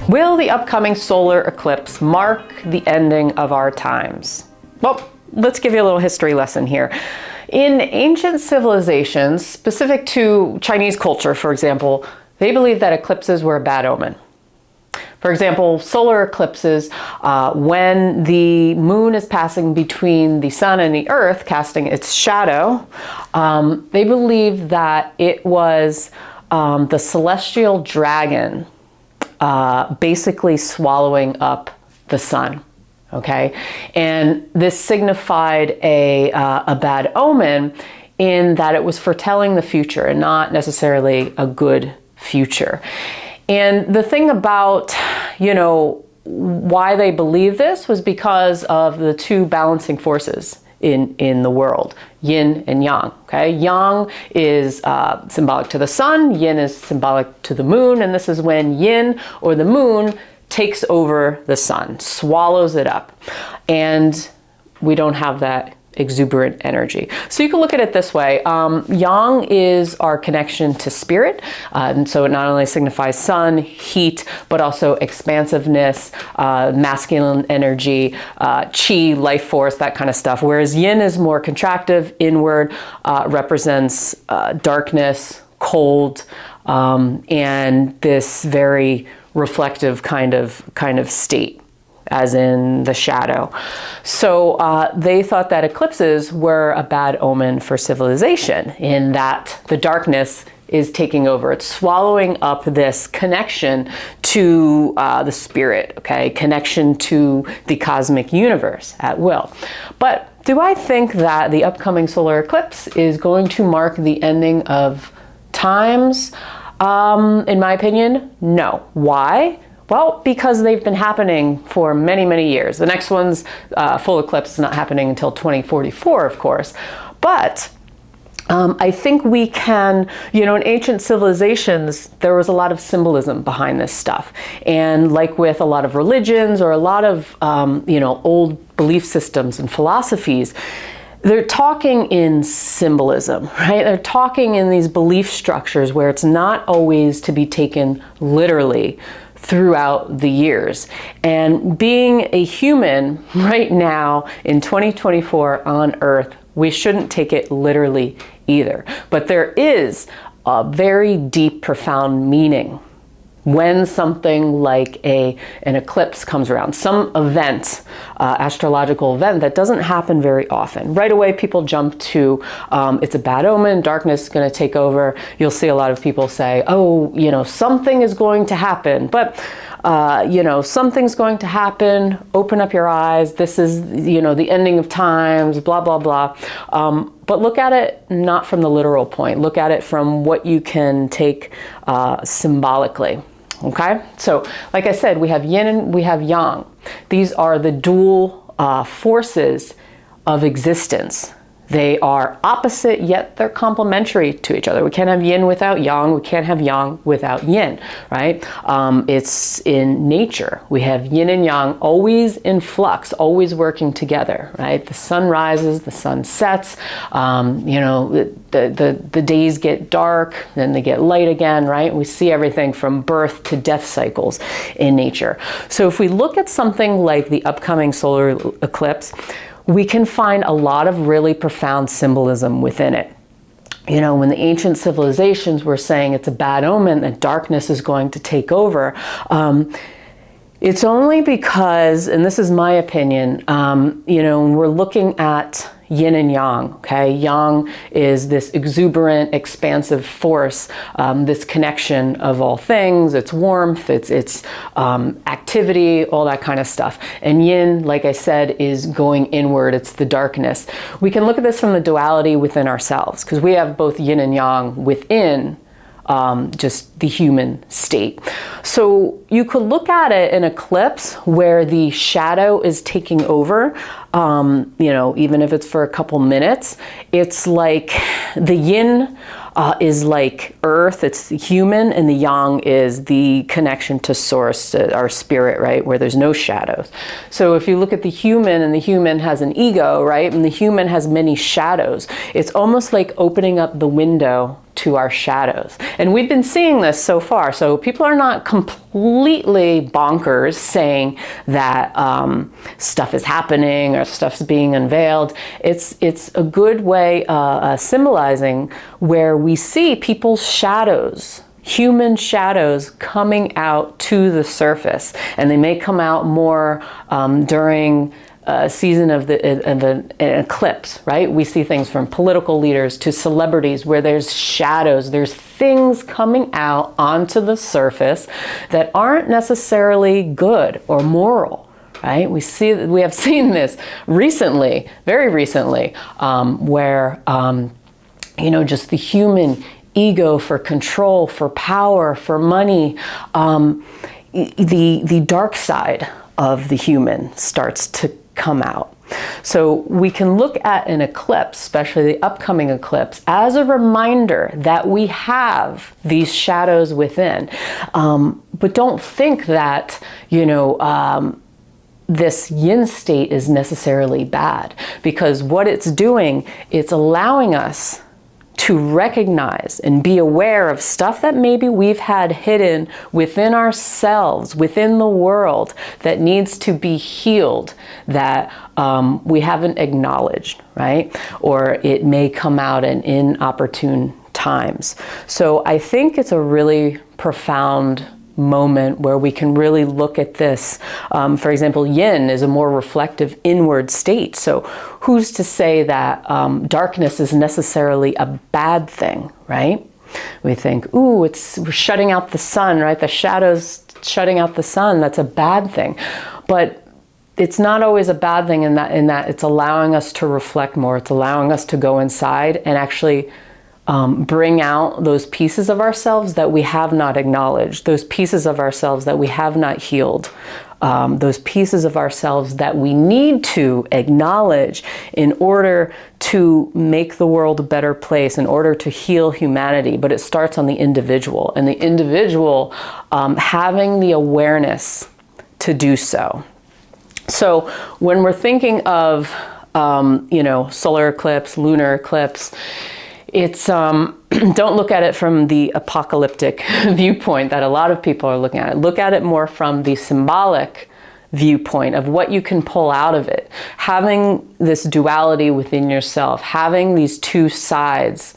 Will the upcoming solar eclipse mark the ending of our times? Well, let's give you a little history lesson here. In ancient civilizations, specific to Chinese culture, for example, they believed that eclipses were a bad omen. For example, solar eclipses, when the moon is passing between the sun and the earth, casting its shadow, they believed that it was the celestial dragon basically swallowing up the sun. Okay, and this signified a bad omen in that it was foretelling the future and not necessarily a good future. And the thing about, why they believe this was because of the two balancing forces in the world, yin and yang. Okay, yang is symbolic to the sun, yin is symbolic to the moon, and this is when yin or the moon takes over the sun, swallows it up, and we don't have that exuberant energy. So you can look at it this way. Yang is our connection to spirit, and so it not only signifies sun, heat, but also expansiveness, masculine energy, chi, life force, that kind of stuff. Whereas yin is more contractive, inward, represents darkness, cold, and this very reflective kind of state, as in the shadow. So they thought that eclipses were a bad omen for civilization, in that the darkness is taking over. It's swallowing up this connection to the spirit, okay? Connection to the cosmic universe at will. But do I think that the upcoming solar eclipse is going to mark the ending of times? In my opinion, no. Why? Well, because they've been happening for many, many years. The next one's full eclipse is not happening until 2044, of course. But I think we can, in ancient civilizations, there was a lot of symbolism behind this stuff. And like with a lot of religions or a lot of, old belief systems and philosophies, they're talking in symbolism, right? They're talking in these belief structures where it's not always to be taken literally throughout the years. And being a human right now in 2024 on Earth, we shouldn't take it literally either. But there is a very deep, profound meaning when something like an eclipse comes around, some event, astrological event that doesn't happen very often. Right away, people jump to, it's a bad omen, darkness is going to take over. You'll see a lot of people say, oh, something is going to happen. But, something's going to happen, open up your eyes, this is, the ending of times, blah, blah, blah. But look at it not from the literal point. Look at it from what you can take symbolically. Okay, so like I said, we have yin and we have yang. These are the dual forces of existence. They are opposite, yet they're complementary to each other. We can't have yin without yang. We can't have yang without yin, right? It's in nature. We have yin and yang always in flux, always working together, right? The sun rises, the sun sets, the days get dark, then they get light again, right? We see everything from birth to death cycles in nature. So if we look at something like the upcoming solar eclipse, we can find a lot of really profound symbolism within it. When the ancient civilizations were saying it's a bad omen, that darkness is going to take over, it's only because, and this is my opinion, when we're looking at yin and yang, okay? Yang is this exuberant, expansive force, this connection of all things, its warmth, its activity, all that kind of stuff. And yin, like I said, is going inward, it's the darkness. We can look at this from the duality within ourselves, because we have both yin and yang within just the human state. So you could look at it in eclipse where the shadow is taking over, even if it's for a couple minutes. It's like the yin is like earth, it's human, and the yang is the connection to source, our spirit, right, where there's no shadows. So if you look at the human, and the human has an ego, right, and the human has many shadows, it's almost like opening up the window to our shadows. And we've been seeing this so far. So people are not completely bonkers saying that stuff is happening or stuff's being unveiled. It's a good way symbolizing where we see people's shadows, human shadows coming out to the surface. And they may come out more during a season of an eclipse, right? We see things from political leaders to celebrities where there's shadows, there's things coming out onto the surface that aren't necessarily good or moral, right? We have seen this recently, very recently, where just the human ego for control, for power, for money, the dark side of the human starts to come out. So we can look at an eclipse, especially the upcoming eclipse, as a reminder that we have these shadows within. But don't think that, this yin state is necessarily bad, because what it's doing, it's allowing us to recognize and be aware of stuff that maybe we've had hidden within ourselves, within the world, that needs to be healed, that we haven't acknowledged, right? Or it may come out in inopportune times. So I think it's a really profound moment where we can really look at this. For example, yin is a more reflective inward state. So who's to say that darkness is necessarily a bad thing, right? We think, ooh, we're shutting out the sun, right? The shadows shutting out the sun, that's a bad thing. But it's not always a bad thing in that it's allowing us to reflect more. It's allowing us to go inside and actually bring out those pieces of ourselves that we have not acknowledged, those pieces of ourselves that we have not healed, those pieces of ourselves that we need to acknowledge in order to make the world a better place, in order to heal humanity. But it starts on the individual, and the individual having the awareness to do so. So when we're thinking of, solar eclipse, lunar eclipse, it's, don't look at it from the apocalyptic viewpoint that a lot of people are looking at it. Look at it more from the symbolic viewpoint of what you can pull out of it. Having this duality within yourself, having these two sides,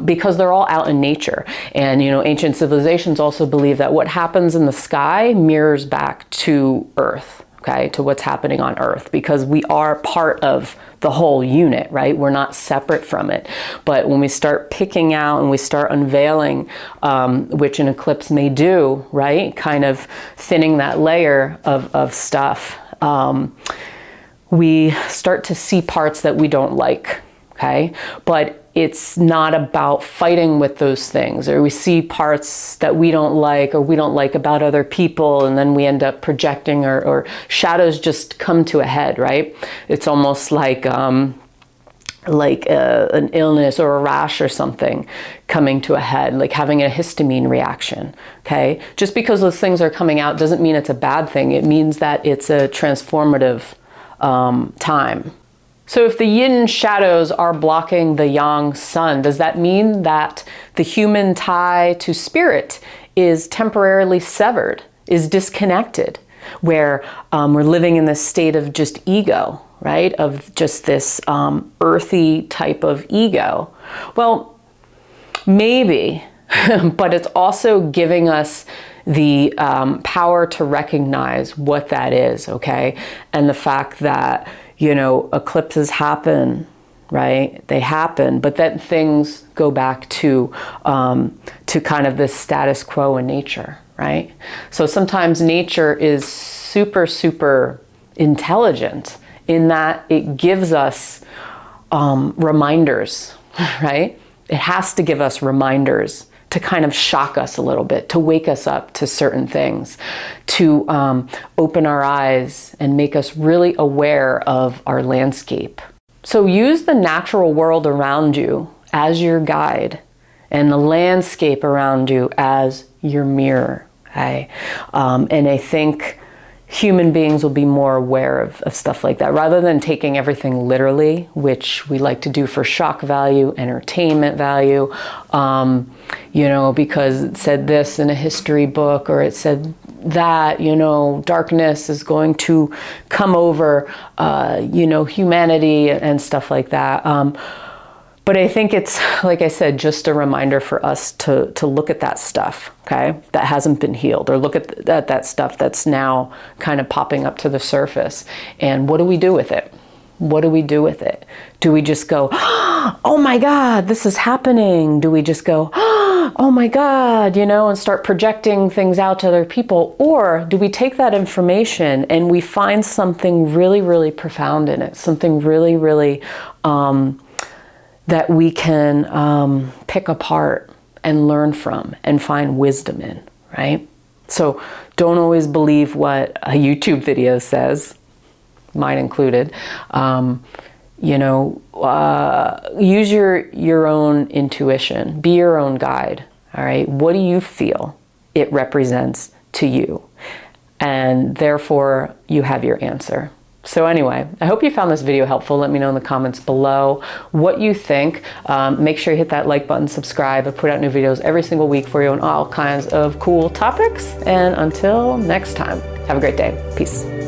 because they're all out in nature. And, ancient civilizations also believe that what happens in the sky mirrors back to Earth. Okay, to what's happening on Earth, because we are part of the whole unit, right? We're not separate from it. But when we start picking out and we start unveiling, which an eclipse may do, right? Kind of thinning that layer of stuff, we start to see parts that we don't like, okay? But it's not about fighting with those things, or we see parts that we don't like or we don't like about other people, and then we end up projecting, or shadows just come to a head, right? It's almost like an illness or a rash or something coming to a head, like having a histamine reaction, okay? Just because those things are coming out doesn't mean it's a bad thing. It means that it's a transformative time. So if the yin shadows are blocking the yang sun, does that mean that the human tie to spirit is temporarily severed, is disconnected, where we're living in this state of just ego, right? Of just this earthy type of ego? Well, maybe, but it's also giving us the power to recognize what that is, okay? And the fact that, eclipses happen, right? They happen, but then things go back to kind of this status quo in nature, right? So sometimes nature is super, super intelligent in that it gives us reminders, right? It has to give us reminders to kind of shock us a little bit, to wake us up to certain things, to open our eyes and make us really aware of our landscape. So use the natural world around you as your guide, and the landscape around you as your mirror, okay? And I think, human beings will be more aware of stuff like that, rather than taking everything literally, which we like to do for shock value, entertainment value, you know, because it said this in a history book, or it said that, you know, darkness is going to come over, you know, humanity and stuff like that. But I think it's, like I said, just a reminder for us to look at that stuff, okay, that hasn't been healed, or look at that stuff that's now kind of popping up to the surface. And what do we do with it? What do we do with it? Do we just go, oh my God, this is happening? Do we just go, oh my God, you know, and start projecting things out to other people? Or do we take that information and we find something really, really profound in it, something really, really, that we can pick apart and learn from and find wisdom in, right? So don't always believe what a YouTube video says, mine included. You know, use your own intuition, be your own guide, all right? What do you feel it represents to you? And therefore, you have your answer. So anyway, I hope you found this video helpful. Let me know in the comments below what you think. Make sure you hit that like button, subscribe. I put out new videos every single week for you on all kinds of cool topics. And until next time, have a great day. Peace.